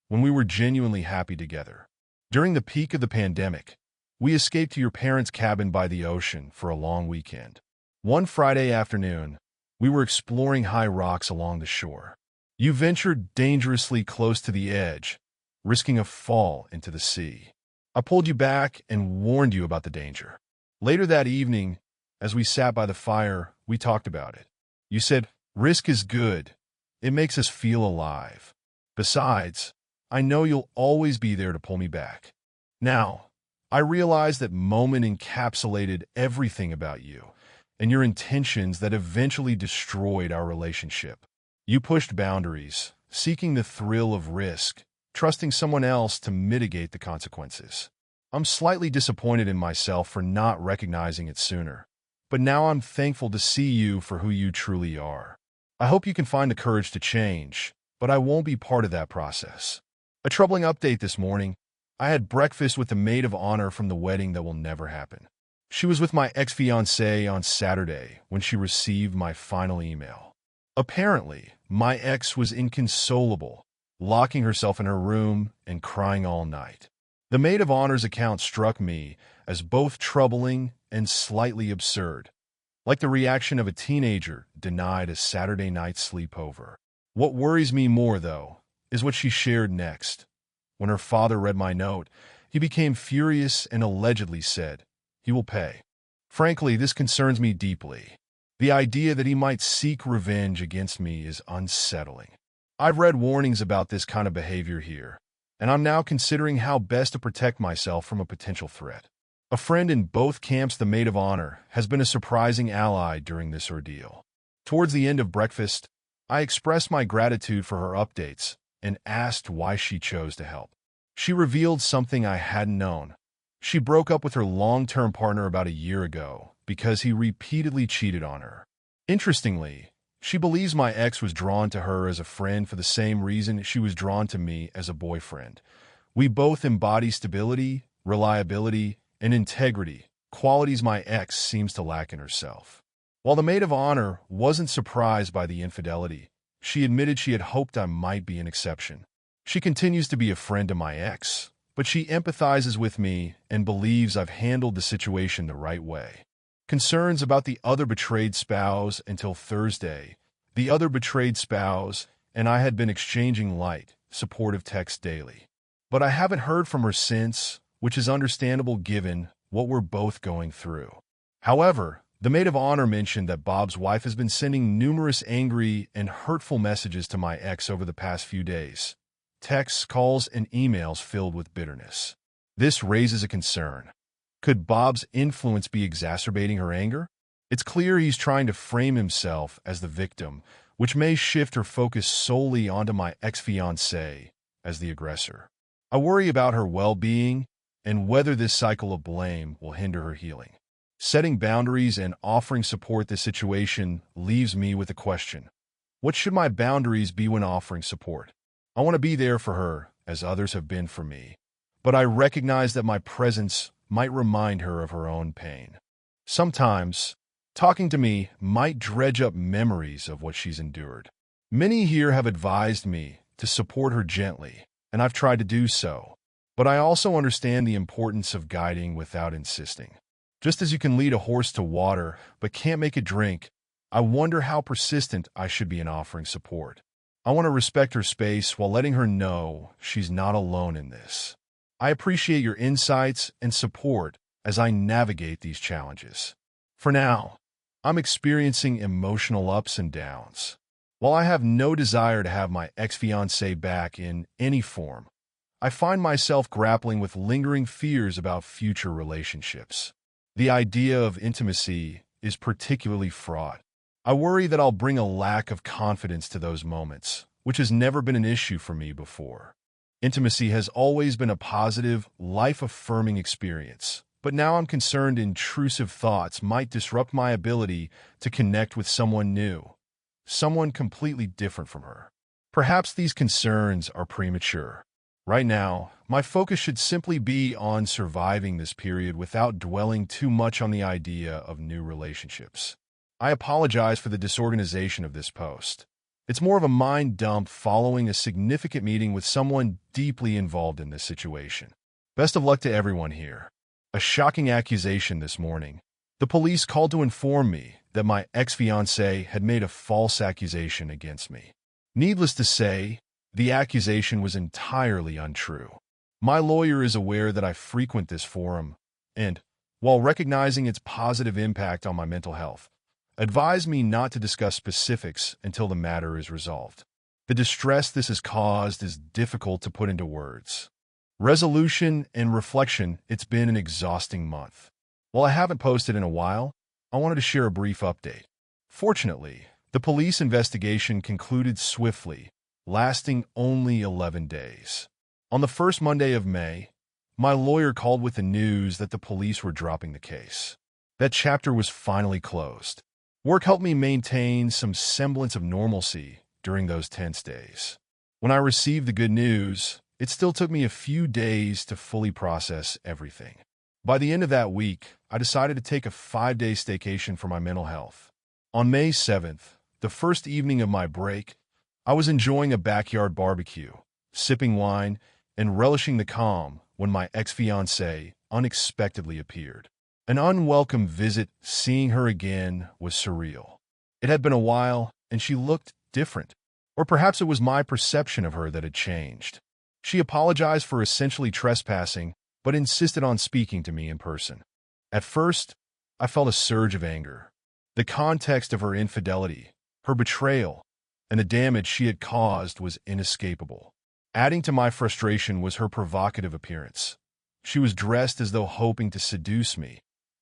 when we were genuinely happy together. During the peak of the pandemic, we escaped to your parents' cabin by the ocean for a long weekend. One Friday afternoon, we were exploring high rocks along the shore. You ventured dangerously close to the edge, risking a fall into the sea. I pulled you back and warned you about the danger. Later that evening, as we sat by the fire, we talked about it. You said, "Risk is good. It makes us feel alive. Besides, I know you'll always be there to pull me back." Now, I realize that moment encapsulated everything about you and your intentions that eventually destroyed our relationship. You pushed boundaries, seeking the thrill of risk, trusting someone else to mitigate the consequences. I'm slightly disappointed in myself for not recognizing it sooner, but now I'm thankful to see you for who you truly are. I hope you can find the courage to change, but I won't be part of that process. A troubling update this morning. I had breakfast with the maid of honor from the wedding that will never happen. She was with my ex-fiancée on Saturday when she received my final email. Apparently, my ex was inconsolable, locking herself in her room and crying all night. The maid of honor's account struck me as both troubling and slightly absurd, like the reaction of a teenager denied a Saturday night sleepover. What worries me more, though, is what she shared next. When her father read my note, he became furious and allegedly said, "He will pay." Frankly, this concerns me deeply. The idea that he might seek revenge against me is unsettling. I've read warnings about this kind of behavior here, and I'm now considering how best to protect myself from a potential threat. A friend in both camps, the maid of honor, has been a surprising ally during this ordeal. Towards the end of breakfast, I expressed my gratitude for her updates and asked why she chose to help. She revealed something I hadn't known. She broke up with her long-term partner about a year ago because he repeatedly cheated on her. Interestingly, she believes my ex was drawn to her as a friend for the same reason she was drawn to me as a boyfriend. We both embody stability, reliability, and integrity, qualities my ex seems to lack in herself. While the maid of honor wasn't surprised by the infidelity, she admitted she had hoped I might be an exception. She continues to be a friend to my ex, but she empathizes with me and believes I've handled the situation the right way. Concerns about the other betrayed spouse until Thursday. The other betrayed spouse and I had been exchanging light, supportive texts daily. But I haven't heard from her since, which is understandable given what we're both going through. However, the maid of honor mentioned that Bob's wife has been sending numerous angry and hurtful messages to my ex over the past few days. Texts, calls, and emails filled with bitterness. This raises a concern. Could Bob's influence be exacerbating her anger? It's clear he's trying to frame himself as the victim, which may shift her focus solely onto my ex-fiancée as the aggressor. I worry about her well-being and whether this cycle of blame will hinder her healing. Setting boundaries and offering support this situation leaves me with a question. What should my boundaries be when offering support? I want to be there for her, as others have been for me, but I recognize that my presence might remind her of her own pain. Sometimes, talking to me might dredge up memories of what she's endured. Many here have advised me to support her gently, and I've tried to do so, but I also understand the importance of guiding without insisting. Just as you can lead a horse to water but can't make it drink, I wonder how persistent I should be in offering support. I want to respect her space while letting her know she's not alone in this. I appreciate your insights and support as I navigate these challenges. For now, I'm experiencing emotional ups and downs. While I have no desire to have my ex-fiancée back in any form, I find myself grappling with lingering fears about future relationships. The idea of intimacy is particularly fraught. I worry that I'll bring a lack of confidence to those moments, which has never been an issue for me before. Intimacy has always been a positive, life-affirming experience, but now I'm concerned intrusive thoughts might disrupt my ability to connect with someone new, someone completely different from her. Perhaps these concerns are premature. Right now, my focus should simply be on surviving this period without dwelling too much on the idea of new relationships. I apologize for the disorganization of this post. It's more of a mind dump following a significant meeting with someone deeply involved in this situation. Best of luck to everyone here. A shocking accusation this morning. The police called to inform me that my ex-fiancée had made a false accusation against me. Needless to say, the accusation was entirely untrue. My lawyer is aware that I frequent this forum and, while recognizing its positive impact on my mental health, advised me not to discuss specifics until the matter is resolved. The distress this has caused is difficult to put into words. Resolution and reflection, it's been an exhausting month. While I haven't posted in a while, I wanted to share a brief update. Fortunately, the police investigation concluded swiftly, lasting only 11 days. On the first Monday of May, my lawyer called with the news that the police were dropping the case. That chapter was finally closed. Work helped me maintain some semblance of normalcy during those tense days. When I received the good news, it still took me a few days to fully process everything. By the end of that week, I decided to take a 5-day staycation for my mental health. On May 7th, the first evening of my break, I was enjoying a backyard barbecue, sipping wine, and relishing the calm when my ex-fiancée unexpectedly appeared. An unwelcome visit, seeing her again, was surreal. It had been a while, and she looked different. Or perhaps it was my perception of her that had changed. She apologized for essentially trespassing, but insisted on speaking to me in person. At first, I felt a surge of anger. The context of her infidelity, her betrayal, and the damage she had caused was inescapable. Adding to my frustration was her provocative appearance. She was dressed as though hoping to seduce me,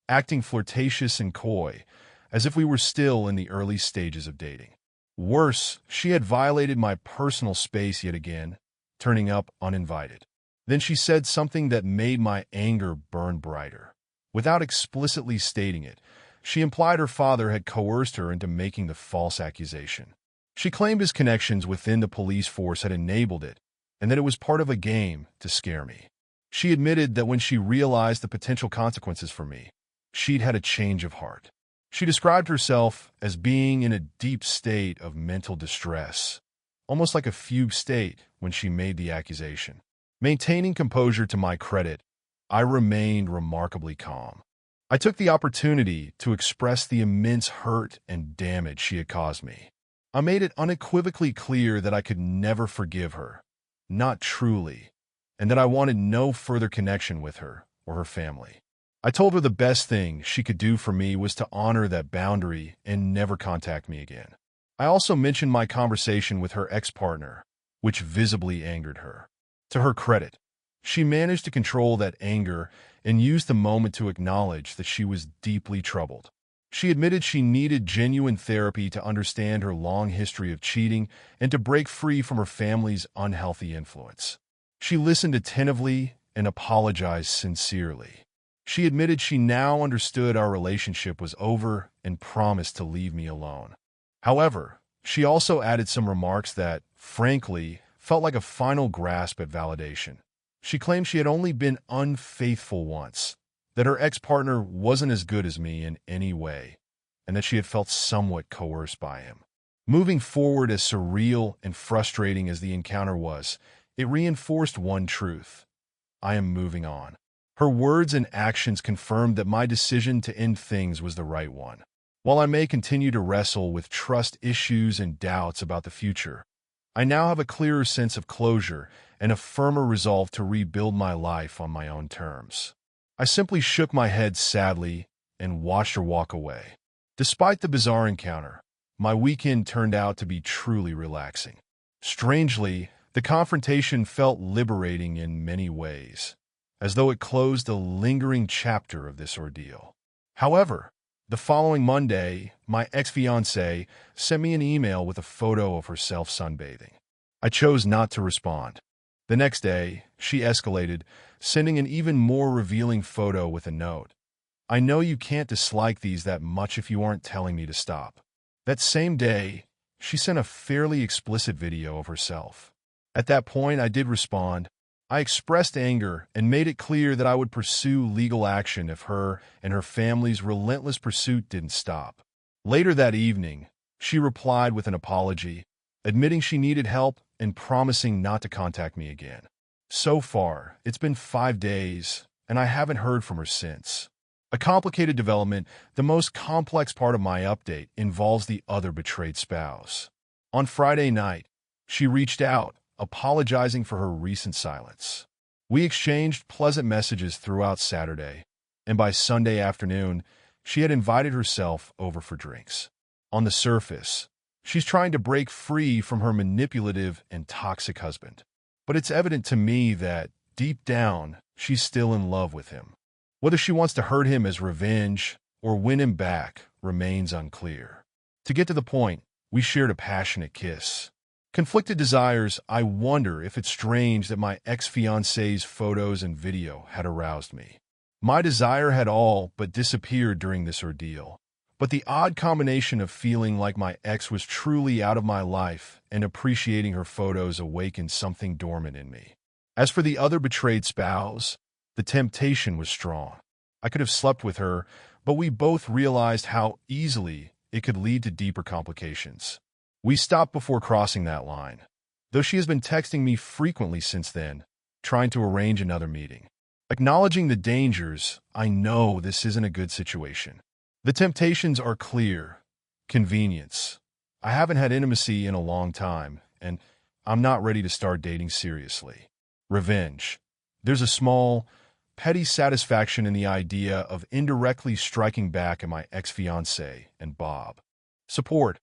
acting flirtatious and coy, as if we were still in the early stages of dating. Worse, she had violated my personal space yet again, turning up uninvited. Then she said something that made my anger burn brighter. Without explicitly stating it, she implied her father had coerced her into making the false accusation. She claimed his connections within the police force had enabled it, and that it was part of a game to scare me. She admitted that when she realized the potential consequences for me, she'd had a change of heart. She described herself as being in a deep state of mental distress, almost like a fugue state when she made the accusation. Maintaining composure to my credit, I remained remarkably calm. I took the opportunity to express the immense hurt and damage she had caused me. I made it unequivocally clear that I could never forgive her, not truly, and that I wanted no further connection with her or her family. I told her the best thing she could do for me was to honor that boundary and never contact me again. I also mentioned my conversation with her ex-partner, which visibly angered her. To her credit, she managed to control that anger and used the moment to acknowledge that she was deeply troubled. She admitted she needed genuine therapy to understand her long history of cheating and to break free from her family's unhealthy influence. She listened attentively and apologized sincerely. She admitted she now understood our relationship was over and promised to leave me alone. However, she also added some remarks that, frankly, felt like a final grasp at validation. She claimed she had only been unfaithful once, that her ex-partner wasn't as good as me in any way, and that she had felt somewhat coerced by him. Moving forward, as surreal and frustrating as the encounter was, it reinforced one truth: I am moving on. Her words and actions confirmed that my decision to end things was the right one. While I may continue to wrestle with trust issues and doubts about the future, I now have a clearer sense of closure and a firmer resolve to rebuild my life on my own terms. I simply shook my head sadly and watched her walk away. Despite the bizarre encounter, my weekend turned out to be truly relaxing. Strangely, the confrontation felt liberating in many ways, as though it closed a lingering chapter of this ordeal. However, the following Monday, my ex-fiancée sent me an email with a photo of herself sunbathing. I chose not to respond. The next day, she escalated, sending an even more revealing photo with a note. I know you can't dislike these that much if you aren't telling me to stop. That same day, she sent a fairly explicit video of herself. At that point, I did respond. I expressed anger and made it clear that I would pursue legal action if her and her family's relentless pursuit didn't stop. Later that evening, she replied with an apology, admitting she needed help and promising not to contact me again. So far, it's been 5 days, and I haven't heard from her since. A complicated development, the most complex part of my update, involves the other betrayed spouse. On Friday night, she reached out, apologizing for her recent silence. We exchanged pleasant messages throughout Saturday, and by Sunday afternoon, she had invited herself over for drinks. On the surface, she's trying to break free from her manipulative and toxic husband. But it's evident to me that, deep down, she's still in love with him. Whether she wants to hurt him as revenge or win him back remains unclear. To get to the point, we shared a passionate kiss. Conflicted desires, I wonder if it's strange that my ex-fiancée's photos and video had aroused me. My desire had all but disappeared during this ordeal, but the odd combination of feeling like my ex was truly out of my life and appreciating her photos awakened something dormant in me. As for the other betrayed spouse, the temptation was strong. I could have slept with her, but we both realized how easily it could lead to deeper complications. We stopped before crossing that line, though she has been texting me frequently since then, trying to arrange another meeting. Acknowledging the dangers, I know this isn't a good situation. The temptations are clear. Convenience. I haven't had intimacy in a long time, and I'm not ready to start dating seriously. Revenge. There's a small, petty satisfaction in the idea of indirectly striking back at my ex-fiancé and Bob. Support.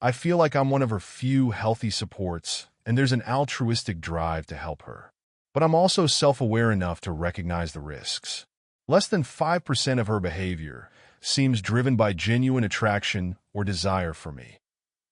I feel like I'm one of her few healthy supports, and there's an altruistic drive to help her. But I'm also self-aware enough to recognize the risks. Less than 5% of her behavior, seems driven by genuine attraction or desire for me.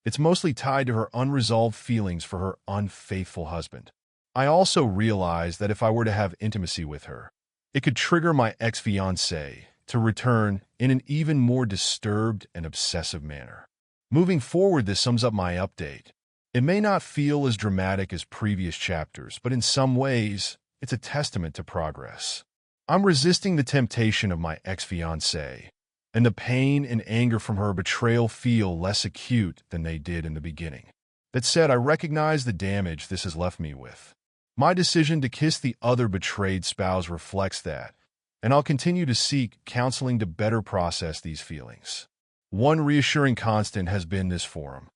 It's mostly tied to her unresolved feelings for her unfaithful husband. I also realize that if I were to have intimacy with her, it could trigger my ex-fiancée to return in an even more disturbed and obsessive manner. Moving forward, this sums up my update. It may not feel as dramatic as previous chapters, but in some ways, it's a testament to progress. I'm resisting the temptation of my ex-fiancée, and the pain and anger from her betrayal feel less acute than they did in the beginning. That said, I recognize the damage this has left me with. My decision to kiss the other betrayed spouse reflects that, and I'll continue to seek counseling to better process these feelings. One reassuring constant has been this forum.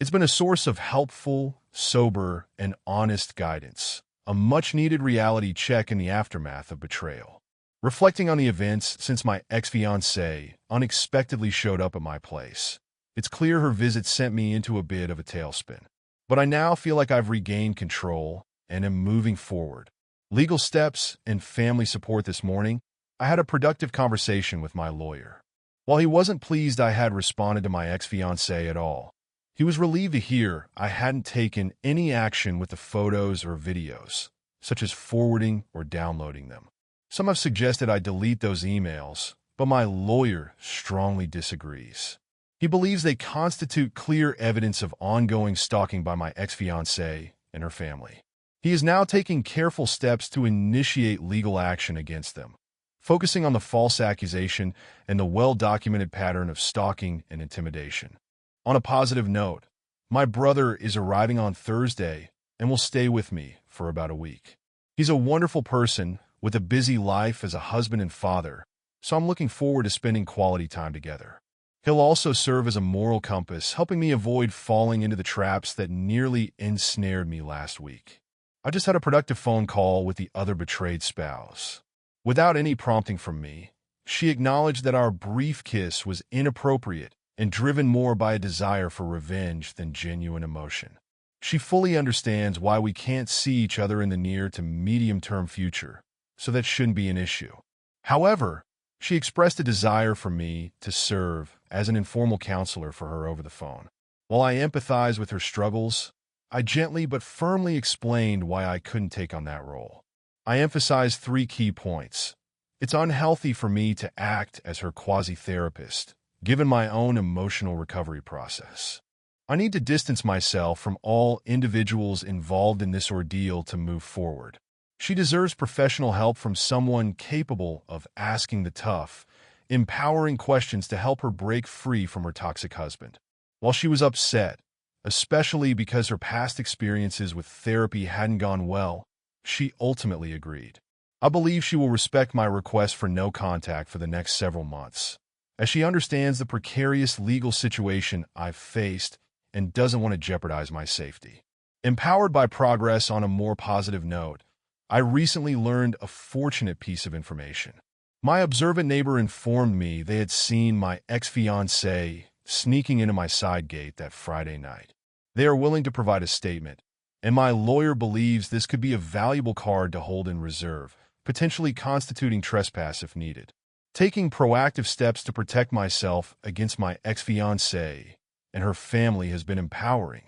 It's been a source of helpful, sober, and honest guidance, a much-needed reality check in the aftermath of betrayal. Reflecting on the events since my ex-fiancée unexpectedly showed up at my place, it's clear her visit sent me into a bit of a tailspin. But I now feel like I've regained control and am moving forward. Legal steps and family support. This morning, I had a productive conversation with my lawyer. While he wasn't pleased I had responded to my ex-fiancée at all, he was relieved to hear I hadn't taken any action with the photos or videos, such as forwarding or downloading them. Some have suggested I delete those emails, but my lawyer strongly disagrees. He believes they constitute clear evidence of ongoing stalking by my ex-fiancée and her family. He is now taking careful steps to initiate legal action against them, focusing on the false accusation and the well-documented pattern of stalking and intimidation. On a positive note, my brother is arriving on Thursday and will stay with me for about a week. He's a wonderful person with a busy life as a husband and father, so I'm looking forward to spending quality time together. He'll also serve as a moral compass, helping me avoid falling into the traps that nearly ensnared me last week. I just had a productive phone call with the other betrayed spouse. Without any prompting from me, she acknowledged that our brief kiss was inappropriate and driven more by a desire for revenge than genuine emotion. She fully understands why we can't see each other in the near to medium-term future, so that shouldn't be an issue. However, she expressed a desire for me to serve as an informal counselor for her over the phone. While I empathize with her struggles, I gently but firmly explained why I couldn't take on that role. I emphasized 3 key points. It's unhealthy for me to act as her quasi-therapist, given my own emotional recovery process. I need to distance myself from all individuals involved in this ordeal to move forward. She deserves professional help from someone capable of asking the tough, empowering questions to help her break free from her toxic husband. While she was upset, especially because her past experiences with therapy hadn't gone well, she ultimately agreed. I believe she will respect my request for no contact for the next several months, as she understands the precarious legal situation I've faced and doesn't want to jeopardize my safety. Empowered by progress. On a more positive note, I recently learned a fortunate piece of information. My observant neighbor informed me they had seen my ex-fiancée sneaking into my side gate that Friday night. They are willing to provide a statement, and my lawyer believes this could be a valuable card to hold in reserve, potentially constituting trespass if needed. Taking proactive steps to protect myself against my ex-fiancée and her family has been empowering.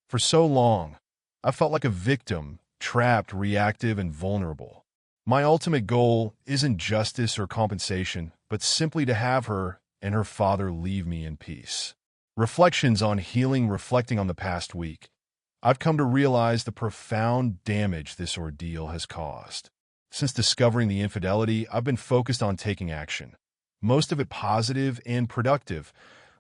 For so long, I felt like a victim, trapped, reactive, and vulnerable. My ultimate goal isn't justice or compensation, but simply to have her and her father leave me in peace. Reflections on healing. Reflecting on the past week, I've come to realize the profound damage this ordeal has caused. Since discovering the infidelity, I've been focused on taking action, most of it positive and productive,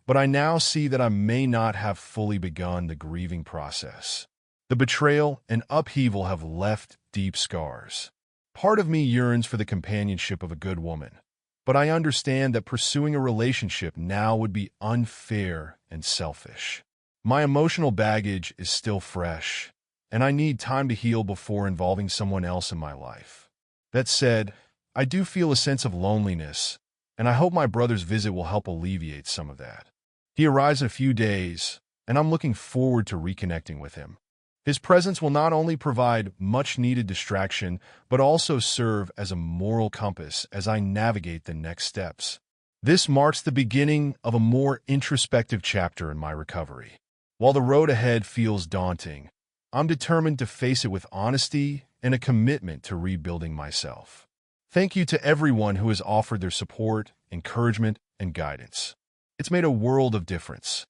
but I now see that I may not have fully begun the grieving process. The betrayal and upheaval have left deep scars. Part of me yearns for the companionship of a good woman, but I understand that pursuing a relationship now would be unfair and selfish. My emotional baggage is still fresh, and I need time to heal before involving someone else in my life. That said, I do feel a sense of loneliness, and I hope my brother's visit will help alleviate some of that. He arrives in a few days, and I'm looking forward to reconnecting with him. His presence will not only provide much-needed distraction, but also serve as a moral compass as I navigate the next steps. This marks the beginning of a more introspective chapter in my recovery. While the road ahead feels daunting, I'm determined to face it with honesty and a commitment to rebuilding myself. Thank you to everyone who has offered their support, encouragement, and guidance. It's made a world of difference.